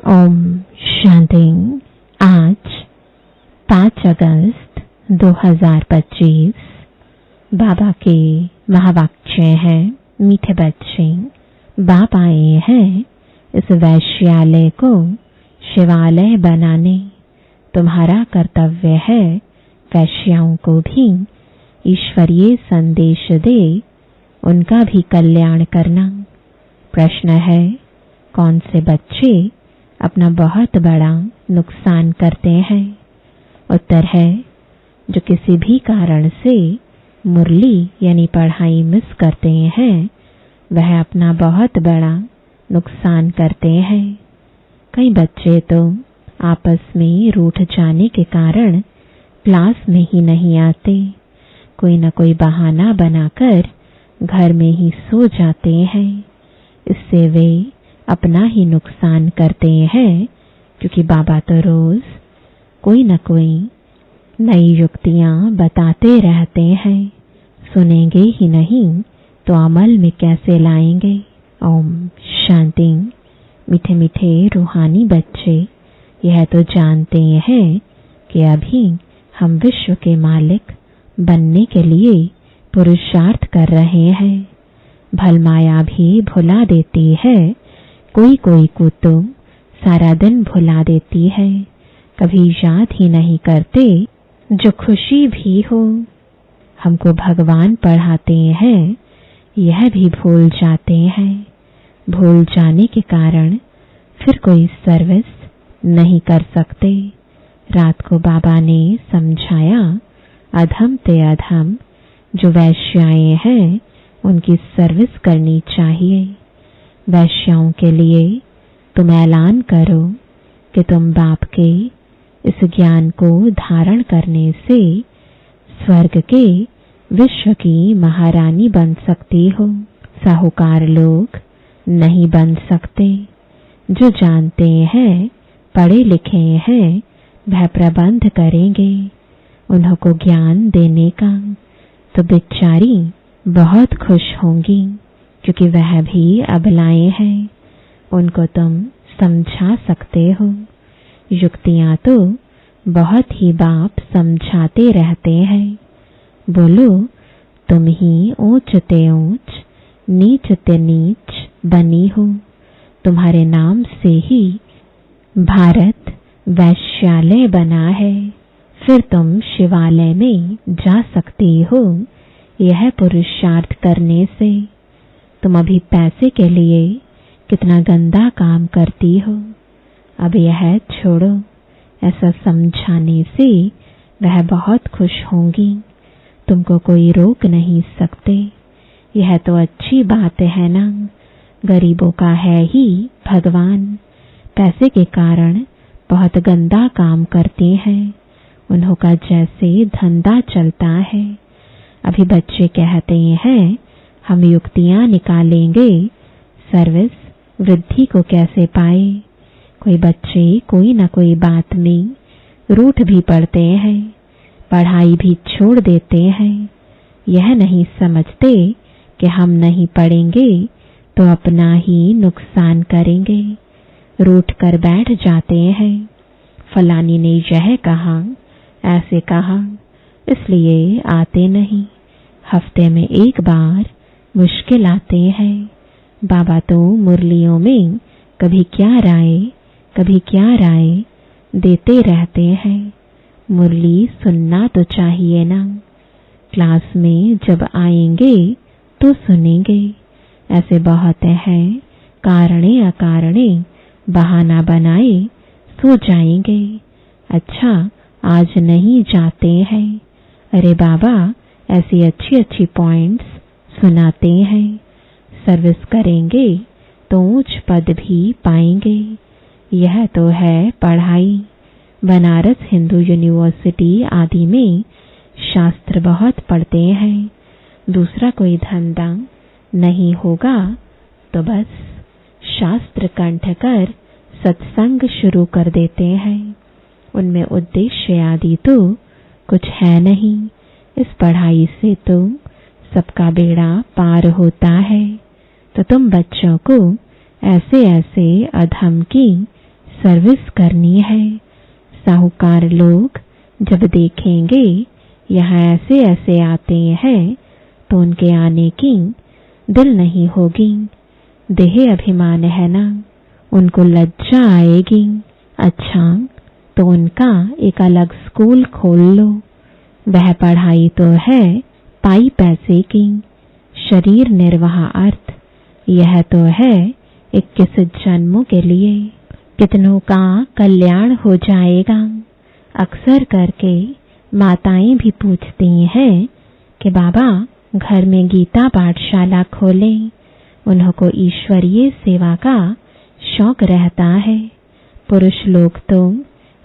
ओम शांति। आज 5 अगस्त 2025 बाबा के महावाक्य हैं। मीठे बच्चे, बाप आए हैं इस वैश्यालय को शिवालय बनाने। तुम्हारा कर्तव्य है वैश्याओं को भी ईश्वरीय संदेश दे, उनका भी कल्याण करना। प्रश्न है, कौन से बच्चे अपना बहुत बड़ा नुकसान करते हैं? उत्तर है, जो किसी भी कारण से मुरली यानी पढ़ाई मिस करते हैं, वह अपना बहुत बड़ा नुकसान करते हैं। कई बच्चे तो आपस में रूठ जाने के कारण क्लास में ही नहीं आते, कोई न कोई बहाना बनाकर घर में ही सो जाते हैं। इससे वे अपना ही नुकसान करते हैं, क्योंकि बाबा तो रोज कोई न कोई नई युक्तियां बताते रहते हैं। सुनेंगे ही नहीं तो अमल में कैसे लाएंगे? ओम शांति। मीठे मीठे रूहानी बच्चे, यह तो जानते हैं कि अभी हम विश्व के मालिक बनने के लिए पुरुषार्थ कर रहे हैं। भलमाया भी भुला देती है, कोई कोई को तो सारा दिन भुला देती है। कभी याद ही नहीं करते जो खुशी भी हो। हमको भगवान पढ़ाते हैं, यह भी भूल जाते हैं। भूल जाने के कारण फिर कोई सर्विस नहीं कर सकते। रात को बाबा ने समझाया, अधम ते अधम जो वैश्याएं हैं उनकी सर्विस करनी चाहिए। वैश्याओं के लिए तुम ऐलान करो कि तुम बाप के इस ज्ञान को धारण करने से स्वर्ग के विश्व की महारानी बन सकती हो। साहूकार लोग नहीं बन सकते। जो जानते हैं, पढ़े लिखे हैं, वह प्रबंध करेंगे उन्हों को ज्ञान देने का, तो बेचारी बहुत खुश होंगी, क्योंकि वह भी अबलाएं हैं। उनको तुम समझा सकते हो। युक्तियां तो बहुत ही बाप समझाते रहते हैं। बोलो, तुम ही ऊंच ते ऊंच, नीच ते नीच बनी हो। तुम्हारे नाम से ही भारत वैश्यालय बना है। फिर तुम शिवालय में जा सकती हो, यह पुरुषार्थ करने से। तुम अभी पैसे के लिए कितना गंदा काम करती हो, अब यह छोड़ो। ऐसा समझाने से वह बहुत खुश होंगी। तुमको कोई रोक नहीं सकते। यह तो अच्छी बात है ना। गरीबों का है ही भगवान। पैसे के कारण बहुत गंदा काम करते हैं। उन्हों का जैसे धंधा चलता है। अभी बच्चे कहते हैं, हम युक्तियां निकालेंगे, सर्विस वृद्धि को कैसे पाए। कोई बच्चे कोई न कोई बात में रूठ भी पड़ते हैं, पढ़ाई भी छोड़ देते हैं। यह नहीं समझते कि हम नहीं पढ़ेंगे तो अपना ही नुकसान करेंगे। रूठ कर बैठ जाते हैं। फलानी ने यह कहा, ऐसे कहा, इसलिए आते नहीं। हफ्ते में एक बार मुश्किल आते हैं। बाबा तो मुरलियों में कभी क्या राय देते रहते हैं। मुरली सुनना तो चाहिए ना। क्लास में जब आएंगे तो सुनेंगे। ऐसे बहुत हैं, कारणे अकारणे बहाना बनाए सो जाएंगे। अच्छा, आज नहीं जाते हैं। अरे बाबा ऐसी अच्छी अच्छी पॉइंट्स सुनाते हैं। सर्विस करेंगे तो उच्च पद भी पाएंगे। यह तो है पढ़ाई। बनारस हिंदू यूनिवर्सिटी आदि में शास्त्र बहुत पढ़ते हैं। दूसरा कोई धंधा नहीं होगा तो बस शास्त्र कंठ कर सत्संग शुरू कर देते हैं। उनमें उद्देश्य आदि तो कुछ है नहीं। इस पढ़ाई से तो सबका बेड़ा पार होता है। तो तुम बच्चों को ऐसे ऐसे अधम की सर्विस करनी है। साहूकार लोग जब देखेंगे यहाँ ऐसे ऐसे आते हैं तो उनके आने की दिल नहीं होगी। देह अभिमान है ना, उनको लज्जा आएगी। अच्छा, तो उनका एक अलग स्कूल खोल लो। वह पढ़ाई तो है पाई पैसे की, शरीर निर्वाह अर्थ यह तो है 21 जन्मों के लिए। कितनों का कल्याण हो जाएगा। अक्सर करके माताएं भी पूछती हैं कि बाबा घर में गीता पाठशाला खोलें। उन्हों को ईश्वरीय सेवा का शौक रहता है। पुरुष लोग तो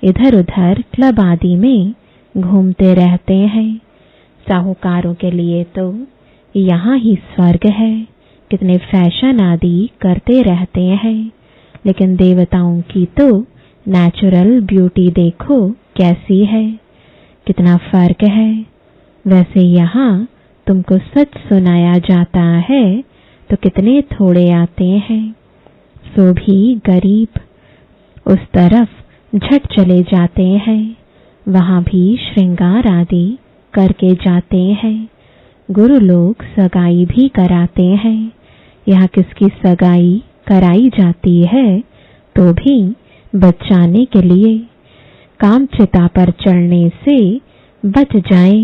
इधर उधर क्लब आदि में घूमते रहते हैं। साहूकारों के लिए तो यहाँ ही स्वर्ग है। कितने फैशन आदि करते रहते हैं, लेकिन देवताओं की तो नेचुरल ब्यूटी देखो कैसी है, कितना फर्क है। वैसे यहाँ तुमको सच सुनाया जाता है तो कितने थोड़े आते हैं, सो भी गरीब उस तरफ झट चले जाते हैं। वहां भी श्रृंगार आदि करके जाते हैं। गुरु लोग सगाई भी कराते हैं। यहाँ किसकी सगाई कराई जाती है तो भी बचाने के लिए। काम चिता पर चढ़ने से बच जाए,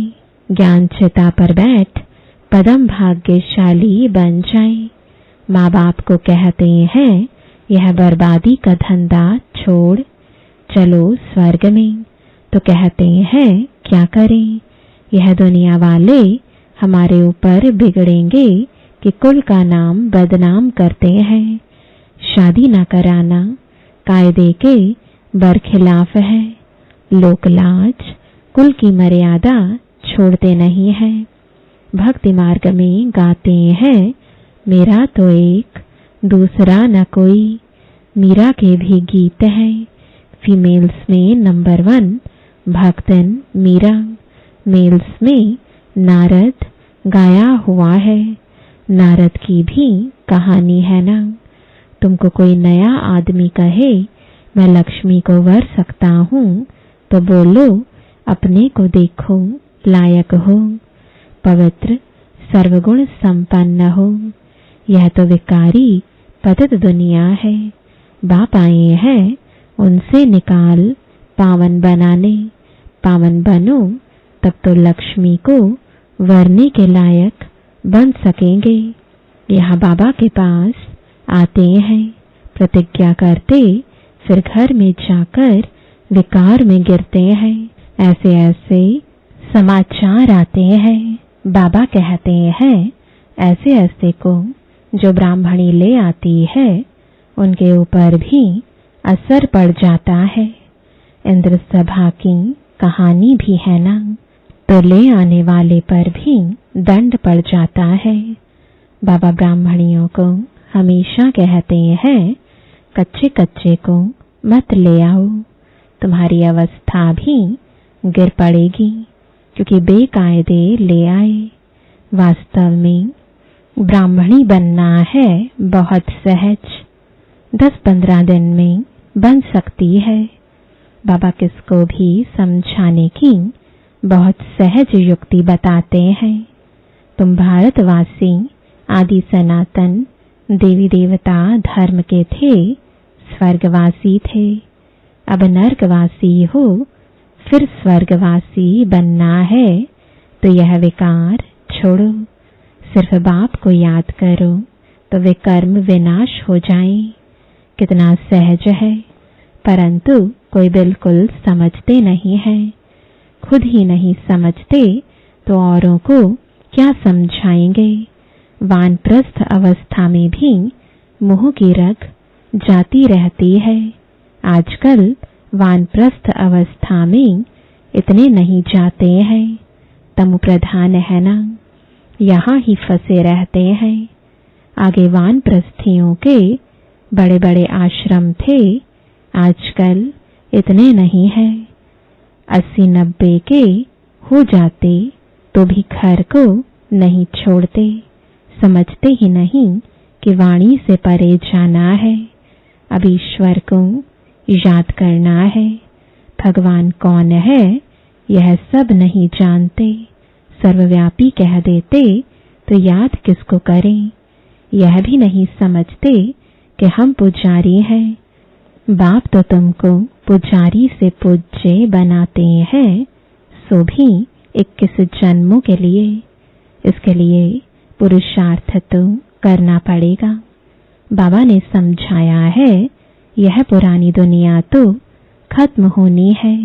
ज्ञान चिता पर बैठ पदम भाग्यशाली बन जाए। माँ बाप को कहते हैं यह बर्बादी का धंधा छोड़ चलो स्वर्ग में, तो कहते हैं क्या करें, यह दुनिया वाले हमारे ऊपर बिगड़ेंगे कि कुल का नाम बदनाम करते हैं। शादी न कराना कायदे के बरखिलाफ है। लोकलाज कुल की मर्यादा छोड़ते नहीं हैं। भक्ति मार्ग में गाते हैं मेरा तो एक दूसरा न कोई। मीरा के भी गीत हैं। फीमेल्स में नंबर 1 भक्तन मीरा, मेल्स में नारद गाया हुआ है। नारद की भी कहानी है ना। तुमको कोई नया आदमी कहे मैं लक्ष्मी को वर सकता हूँ तो बोलो अपने को देखो लायक हो, पवित्र सर्वगुण संपन्न हो। यह तो विकारी पतित दुनिया है। बाप आए हैं उनसे निकाल पावन बनाने। पावन बनो तब तो लक्ष्मी को वरने के लायक बन सकेंगे। यहाँ बाबा के पास आते हैं, प्रतिज्ञा करते, फिर घर में जाकर विकार में गिरते हैं। ऐसे ऐसे समाचार आते हैं। बाबा कहते हैं ऐसे ऐसे को जो ब्राह्मणी ले आती है उनके ऊपर भी असर पड़ जाता है। इंद्र सभा की कहानी भी है ना, तो ले आने वाले पर भी दंड पड़ जाता है। बाबा ब्राह्मणियों को हमेशा कहते हैं कच्चे कच्चे को मत ले आओ, तुम्हारी अवस्था भी गिर पड़ेगी क्योंकि बेकायदे ले आए। वास्तव में ब्राह्मणी बनना है बहुत सहज, 10-15 दिन में बन सकती है। बाबा किसको भी समझाने की बहुत सहज युक्ति बताते हैं। तुम भारतवासी आदि सनातन देवी देवता धर्म के थे, स्वर्गवासी थे, अब नर्कवासी हो, फिर स्वर्गवासी बनना है तो यह विकार छोड़ो। सिर्फ बाप को याद करो तो वे कर्म विनाश हो जाएं। कितना सहज है, परंतु कोई बिल्कुल समझते नहीं है। खुद ही नहीं समझते तो औरों को क्या समझाएंगे। वानप्रस्थ अवस्था में भी मुंह की रग जाती रहती है। आजकल वानप्रस्थ अवस्था में इतने नहीं जाते हैं, तमु प्रधान है ना, यहाँ ही फंसे रहते हैं। आगे वानप्रस्थियों के बड़े बड़े आश्रम थे, आजकल इतने नहीं है। 80-90 के हो जाते तो भी घर को नहीं छोड़ते, समझते ही नहीं कि वाणी से परे जाना है। अब ईश्वर को याद करना है। भगवान कौन है यह सब नहीं जानते, सर्वव्यापी कह देते तो याद किसको करें। यह भी नहीं समझते कि हम पुजारी हैं। बाप तो तुमको पुजारी से पूज्य बनाते हैं, सो भी 21 जन्मों के लिए। इसके लिए पुरुषार्थ तो करना पड़ेगा। बाबा ने समझाया है यह पुरानी दुनिया तो खत्म होनी है,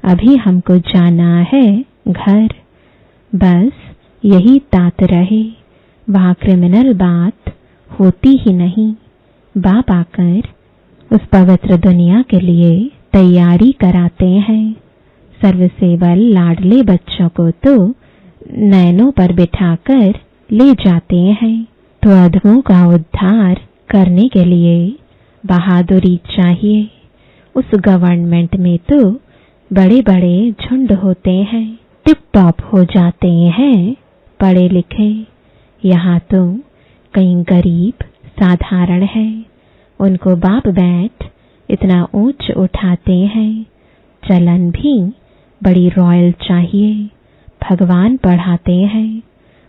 अभी हमको जाना है घर। बस यही तात रहे, वहां क्रिमिनल बात होती ही नहीं। बाप आकर उस पवित्र दुनिया के लिए तैयारी कराते हैं। सर्वसेवल लाडले बच्चों को तो नैनों पर बिठाकर ले जाते हैं। तो अधमों का उद्धार करने के लिए बहादुरी चाहिए। उस गवर्नमेंट में तो बड़े बड़े झुंड होते हैं, टिप टॉप हो जाते हैं पढ़े लिखे। यहाँ तो कई गरीब साधारण है, उनको बाप बैठ इतना ऊंच उठाते हैं। चलन भी बड़ी रॉयल चाहिए। भगवान पढ़ाते हैं,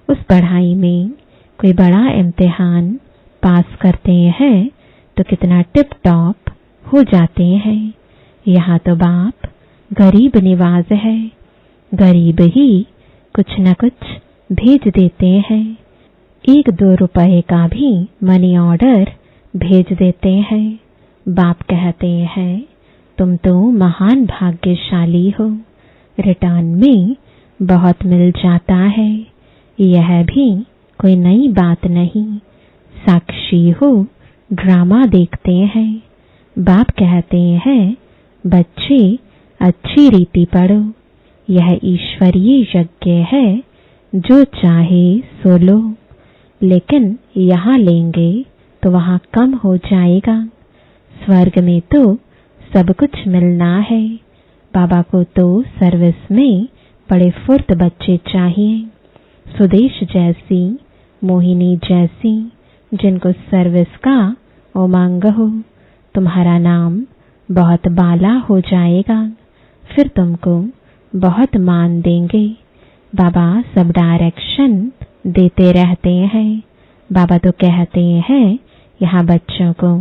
उस पढ़ाई में कोई बड़ा इम्तिहान पास करते हैं तो कितना टिप टॉप हो जाते हैं। यहाँ तो बाप गरीब निवाज है, गरीब ही कुछ न कुछ भेज देते हैं। 1-2 रुपए का भी मनी ऑर्डर भेज देते हैं। बाप कहते हैं तुम तो महान भाग्यशाली हो, रिटर्न में बहुत मिल जाता है। यह भी कोई नई बात नहीं, साक्षी हो ड्रामा देखते हैं। बाप कहते हैं बच्चे अच्छी रीति पढ़ो, यह ईश्वरीय यज्ञ है, जो चाहे सो लो। लेकिन यहाँ लेंगे तो वहाँ कम हो जाएगा। स्वर्ग में तो सब कुछ मिलना है। बाबा को तो सर्विस में बड़े फुर्त बच्चे चाहिए, सुदेश जैसी, मोहिनी जैसी, जिनको सर्विस का उमंग हो। तुम्हारा नाम बहुत बाला हो जाएगा, फिर तुमको बहुत मान देंगे। बाबा सब डायरेक्शन देते रहते हैं। बाबा तो कहते हैं यहाँ बच्चों को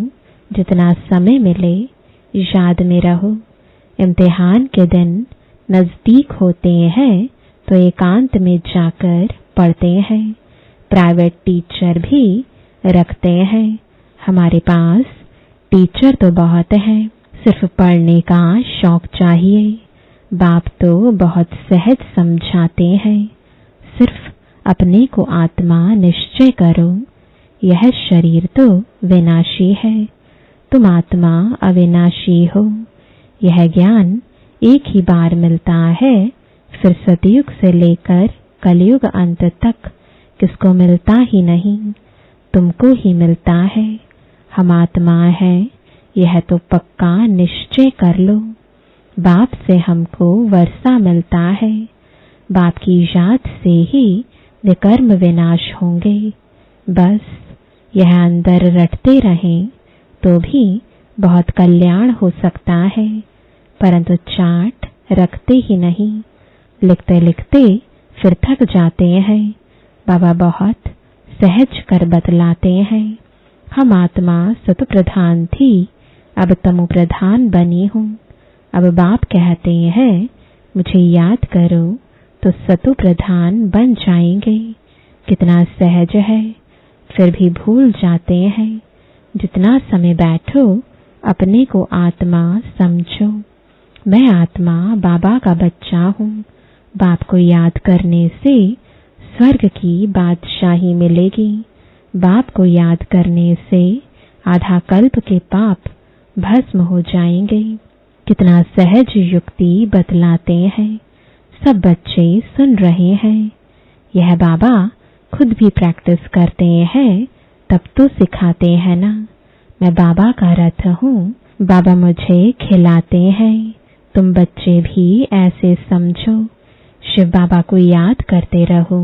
जितना समय मिले याद में रहो। इम्तिहान के दिन नजदीक होते हैं तो एकांत में जाकर पढ़ते हैं। प्राइवेट टीचर भी रखते हैं। हमारे पास टीचर तो बहुत हैं, सिर्फ पढ़ने का शौक चाहिए। बाप तो बहुत सहज समझाते हैं, सिर्फ अपने को आत्मा निश्चय करो। यह शरीर तो विनाशी है, तुम आत्मा अविनाशी हो। यह ज्ञान एक ही बार मिलता है, फिर सतयुग से लेकर कलयुग अंत तक किसको मिलता ही नहीं, तुमको ही मिलता है। हम आत्मा है, यह तो पक्का निश्चय कर लो। बाप से हमको वर्षा मिलता है, बाप की याद से ही विकर्म विनाश होंगे। बस यह अंदर रटते रहें तो भी बहुत कल्याण हो सकता है, परंतु चार्ट रखते ही नहीं, लिखते लिखते फिर थक जाते हैं। बाबा बहुत सहज कर बतलाते हैं। हम आत्मा सतु प्रधान थी, अब तमो प्रधान बनी हूँ। अब बाप कहते हैं मुझे याद करो तो सतु प्रधान बन जाएंगे। कितना सहज है, फिर भी भूल जाते हैं। जितना समय बैठो अपने को आत्मा समझो। मैं आत्मा बाबा का बच्चा हूँ। बाप को याद करने से स्वर्ग की बादशाही मिलेगी। बाप को याद करने से आधा कल्प के पाप भस्म हो जाएंगे। कितना सहज युक्ति बतलाते हैं, सब बच्चे सुन रहे हैं। यह बाबा खुद भी प्रैक्टिस करते हैं, तब तो सिखाते हैं ना। मैं बाबा का रथ हूँ, बाबा मुझे खिलाते हैं। तुम बच्चे भी ऐसे समझो। शिव बाबा को याद करते रहो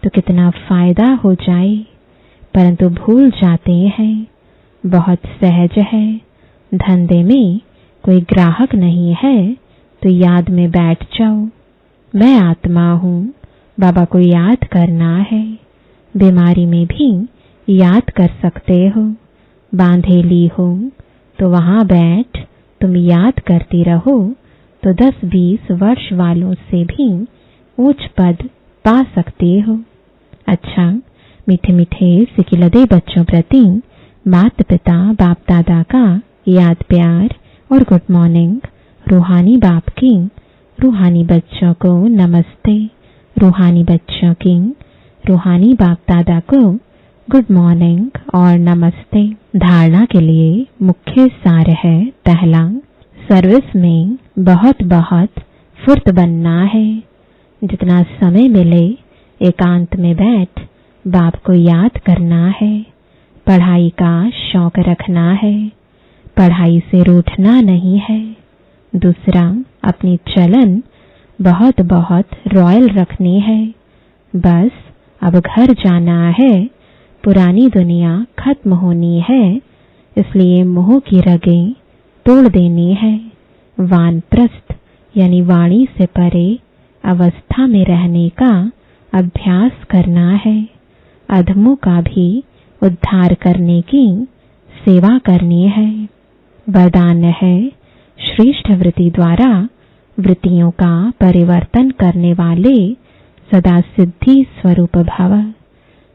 तो कितना फायदा हो जाए, परंतु भूल जाते हैं। बहुत सहज है, धंधे में कोई ग्राहक नहीं है तो याद में बैठ जाओ, मैं आत्मा हूँ, बाबा को याद करना है। बीमारी में भी याद कर सकते हो, बांधेली हो तो वहां बैठ तुम याद करती रहो तो 10-20 वर्ष वालों से भी उच्च पद पा सकते हो। अच्छा, मीठे मीठे सिकिलदे बच्चों प्रति माता पिता बाप दादा का याद प्यार और गुड मॉर्निंग। रूहानी बाप की रूहानी बच्चों को नमस्ते, रूहानी बच्चों की रूहानी बाप दादा को गुड मॉर्निंग और नमस्ते। धारणा के लिए मुख्य सार है, पहला, सर्विस में बहुत बहुत फुर्त बनना है। जितना समय मिले एकांत में बैठ बाप को याद करना है। पढ़ाई का शौक रखना है, पढ़ाई से रूठना नहीं है। दूसरा, अपनी चलन बहुत बहुत रॉयल रखनी है। बस अब घर जाना है, पुरानी दुनिया खत्म होनी है, इसलिए मोह की रगें तोड़ देनी है। वानप्रस्थ यानी वाणी से परे अवस्था में रहने का अभ्यास करना है। अधमों का भी उद्धार करने की सेवा करनी है। वरदान है, श्रेष्ठ वृत्ति द्वारा वृत्तियों का परिवर्तन करने वाले सदा सिद्धि स्वरूप भव।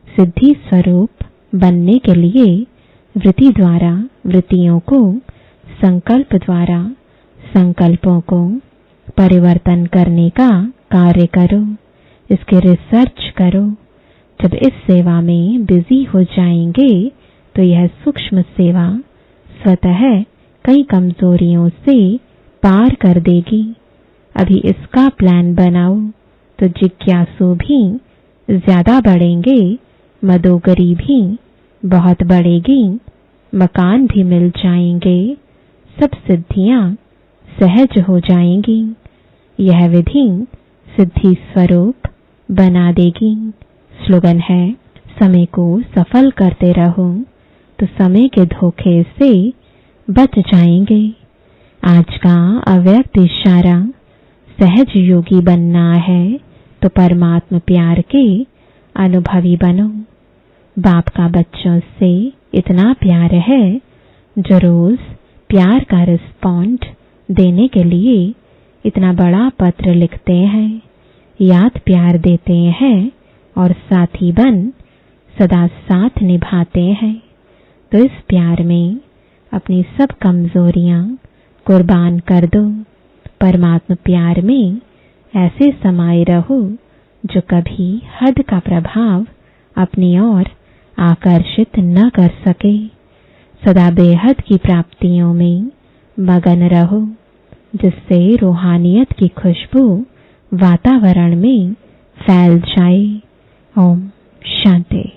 सिद्धि स्वरूप बनने के लिए वृत्ति द्वारा वृत्तियों को, संकल्प द्वारा संकल्पों को परिवर्तन करने का कार्य करो, इसके रिसर्च करो। जब इस सेवा में बिजी हो जाएंगे तो यह सूक्ष्म सेवा स्वतः कई कमजोरियों से पार कर देगी। अभी इसका प्लान बनाओ तो जिज्ञासु भी ज्यादा बढ़ेंगे, मदोगरी भी बहुत बढ़ेगी, मकान भी मिल जाएंगे, सब सिद्धियां सहज हो जाएंगी। यह विधि सिद्धि स्वरूप बना देगी। स्लोगन है, समय को सफल करते रहो तो समय के धोखे से बच जाएंगे। आज का अव्यक्त इशारा, सहज योगी बनना है तो परमात्मा प्यार के अनुभवी बनो। बाप का बच्चों से इतना प्यार है जो रोज प्यार का रिस्पॉन्ड देने के लिए इतना बड़ा पत्र लिखते हैं, याद प्यार देते हैं और साथी बन सदा साथ निभाते हैं। तो इस प्यार में अपनी सब कमजोरियां कुर्बान कर दो। परमात्मा प्यार में ऐसे समाये रहो जो कभी हद का प्रभाव अपनी ओर आकर्षित न कर सके। सदा बेहद की प्राप्तियों में मगन रहो, जिससे रूहानियत की खुशबू वातावरण में फैल जाए। ओम शांति।